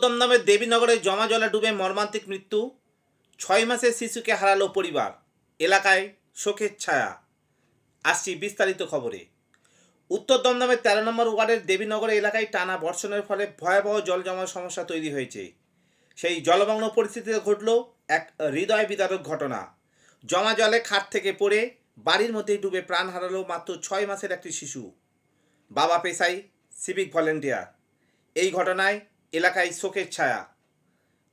দমদমের দেবীনগরে জমা জলে ডুবে মর্মান্তিক মৃত্যু, 6 মাসের শিশুকে হারালো পরিবার, এলাকায় শোকের ছায়া। আসছি বিস্তারিত খবরে। উত্তর দমদমের 13 নম্বর ওয়ার্ডের দেবীনগর এলাকায় টানা বর্ষণের ফলে ভয়াবহ জল জমার সমস্যা তৈরি হয়েছে। সেই জলমগ্ন পরিস্থিতিতে ঘটল এক হৃদয় বিদারক ঘটনা। জমা জলে খাট থেকে পড়ে বাড়ির মধ্যেই ডুবে প্রাণ হারালো মাত্র 6 মাসের একটি শিশু। বাবা পেশায় সিভিক ভলেন্টিয়ার। এই ঘটনায় এলাকায় শোকের ছায়া।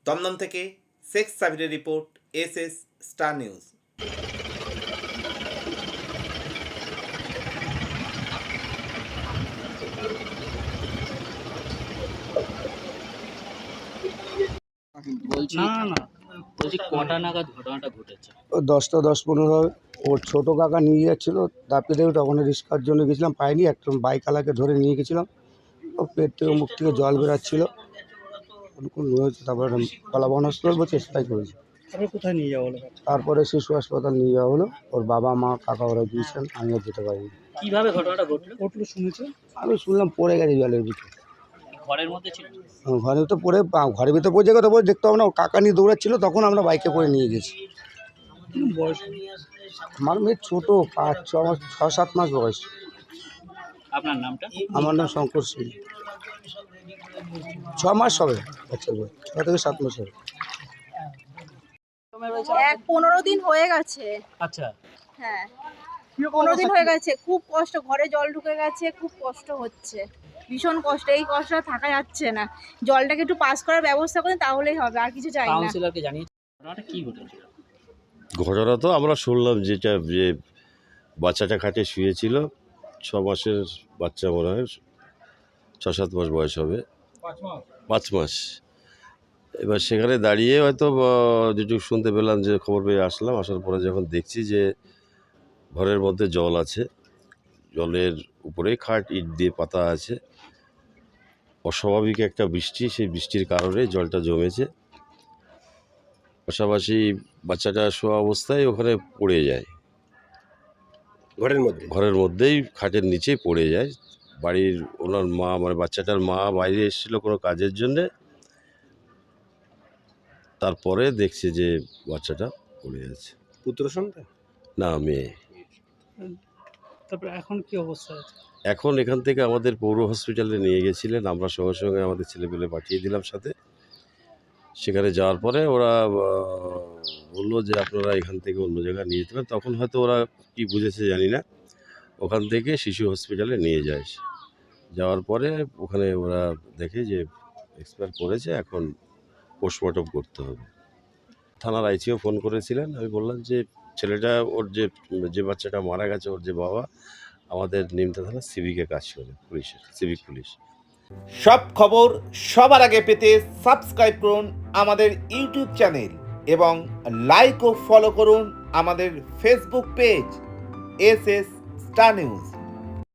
দমদম থেকে শেখ সাবিরের রিপোর্ট, এসএস স্টার নিউজ। বলছি কটা নাগাদ ঘটনাটা ঘটেছে? 10টা 10-15 হবে। ওর ছোটো কাকা নিয়ে যাচ্ছিল দাপিতে, তখন রিক্সার জন্য গেছিলাম, পাইনি। একটা বাইকওয়ালাকে ধরে নিয়ে গেছিলাম। ও পেট থেকে মুখ থেকে জল বেরাচ্ছিল, হয়েছে। তারপরে কলাবন হসপিটাল বলছে এক্সপাই করেছে। কোথায় নিয়ে যাওয়া হলো? তারপরে শিশু হাসপাতাল নিয়ে যাওয়া হলো। ওর বাবা মা কাকা ওরা গিয়েছেন, আমি আর যেতে পারিনি। কিভাবে ঘটনাটা ঘটলো শুনেছেন? আমি শুনলাম পড়ে গেছে জলের ভিতরে। ঘরের মধ্যে ছিল? ঘরের ভিতরে পড়ে, ঘরের ভিতরে পড়ে কথা বলে দেখতে হবে না। ওর কাকা নিয়ে দৌড়াচ্ছিল, তখন আমরা বাইকে করে নিয়ে গেছি। বয়স? আমার মেয়ে ছোটো, 5-6 মাস, 6-7 মাস বয়স। আপনার নামটা? আমার নাম শঙ্কর সিং। 6 মাস হবে বাচ্চার বয়স, 6 থেকে 7 মাস হবে। 15 দিন হয়ে গেছে। আচ্ছা, হ্যাঁ 15 দিন হয়ে গেছে। খুব কষ্ট, ঘরে জল ঢুকে গেছে, খুব কষ্ট হচ্ছে, ভীষণ কষ্ট। এই কষ্ট থাকা যাচ্ছে না। জলটাকে একটু পাস করার ব্যবস্থা করেন, তাহলেই হবে, আর কিছু চাই না। কাউন্সিলরকে জানিয়েছেন ঘটনাটা কি ঘটেছিল? ঘটনা তো আমরা শুনলাম যে বাচ্চাটা খাটে শুয়েছিল, 6 মাসের বাচ্চা, মনে হয় 6-7 মাস বয়স হবে, 5 মাস। এবার সেখানে দাঁড়িয়ে হয়তো যেটুকু শুনতে পেলাম, যে খবর পেয়ে আসলাম, আসার পরে যখন দেখছি যে ঘরের মধ্যে জল আছে, জলের উপরেই খাট ইট দিয়ে পাতা আছে। অস্বাভাবিক একটা বৃষ্টি, সেই বৃষ্টির কারণে জলটা জমেছে। পাশাপাশি বাচ্চাটা শোয়া অবস্থায় ওখানে পড়ে যায়, ঘরের মধ্যেই খাটের নিচেই পড়ে যায়। বাড়ির ওনার মা, মানে বাচ্চাটার মা বাইরে এসেছিল কোনো কাজের জন্যে, তারপরে দেখছে যে বাচ্চাটা পড়ে আছে। পুত্র সন্তান না, মেয়ে। তারপরে এখন কি অবস্থা আছে? এখন এখান থেকে আমাদের পৌর হসপিটালে নিয়ে গেছিলেন, আমরা সঙ্গে সঙ্গে আমাদের ছেলেপেলে পাঠিয়ে দিলাম সাথে। সেখানে যাওয়ার পরে ওরা বললো যে আপনারা এখান থেকে অন্য জায়গায় নিয়ে যেতে পারেন। তখন হয়তো ওরা কি বুঝেছে জানি না, ওখান থেকে শিশু হসপিটালে নিয়ে যায়। যাওয়ার পরে ওখানে ওরা দেখে যে এক্সপায়ার করেছে, এখন পোস্টমর্টম করতে হবে। থানার আইসিও ফোন করেছিলেন। আমি বললাম যে ছেলেটা, ওর যে বাচ্চাটা মারা গেছে, ওর যে বাবা আমাদের নিমতা থানা সিভিকে কাজ করে, পুলিশের, সিভিক পুলিশ। সব খবর সবার আগে পেতে সাবস্ক্রাইব করুন আমাদের ইউটিউব চ্যানেল এবং লাইক ও ফলো করুন আমাদের Facebook page, SS star news.